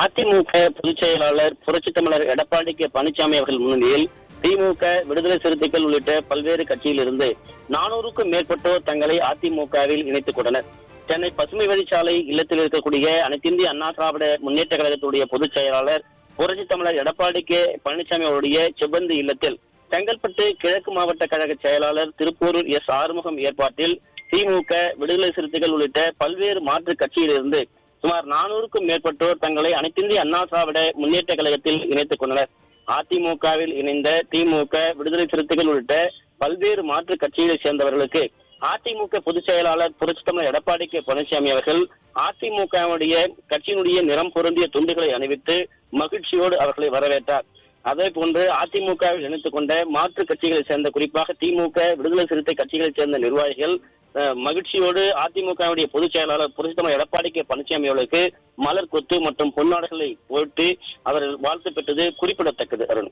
அதிமுக பொதுச் செயலாளர் புரட்சித் தமிழர் எடப்பாடி கே பழனிசாமி அவர்கள் முன்னிலையில் திமுக, விடுதலை சிறுத்தைகள் உள்ளிட்ட பல்வேறு கட்சியில் இருந்து 400க்கும் மேற்பட்டோர் தங்களை அதிமுகவில் இணைத்துக் கொண்டனர். சென்னை பசுமை வழிச்சாலை இல்லத்தில் இருக்கக்கூடிய அனைத்திந்திய அண்ணா திராவிட முன்னேற்ற கழகத்துடைய பொதுச் செயலாளர் புரட்சித் தமிழர் எடப்பாடி கே பழனிசாமி அவருடைய செவ்வந்தி இல்லத்தில் செங்கல்பட்டு கிழக்கு மாவட்ட கழக செயலாளர் திருப்பூரூர் எஸ் ஆறுமுகம் ஏற்பாட்டில் திமுக, விடுதலை சிறுத்தைகள் உள்ளிட்ட பல்வேறு மாற்று கட்சியிலிருந்து சுமார் 400க்கும் மேற்பட்டோர் தங்களை அனைத்திந்திய அண்ணா திராவிட முன்னேற்ற கழகத்தில் இணைத்துக் கொண்டனர். அதிமுகவில் இணைந்த திமுக, விடுதலை சிறுத்தைகள் உள்ளிட்ட பல்வேறு மாற்று கட்சிகளை சேர்ந்தவர்களுக்கு அதிமுக பொதுச் செயலாளர் புரட்சித் தமிழர் எடப்பாடி கே பழனிசாமி அவர்கள் அதிமுகவுடைய கட்சியினுடைய நிறம் பொருந்திய துண்டுகளை அணிவித்து மகிழ்ச்சியோடு அவர்களை வரவேற்றார். அதே போன்று அதிமுகவில் இணைத்துக் கொண்ட மாற்று கட்சிகளை சேர்ந்த, குறிப்பாக திமுக, விடுதலை சிறுத்தை கட்சிகளை சேர்ந்த நிர்வாகிகள் மகிழ்ச்சியோடு அதிமுகவுடைய பொதுச் செயலாளர் புரட்சித் தமிழர் எடப்பாடி கே பழனிசாமி அவர்களுக்கு மலர் கொத்து மற்றும் பொன்னாடைகளை போட்டு அவர்கள் வாழ்த்து பெற்றது குறிப்பிடத்தக்கது. அருண்.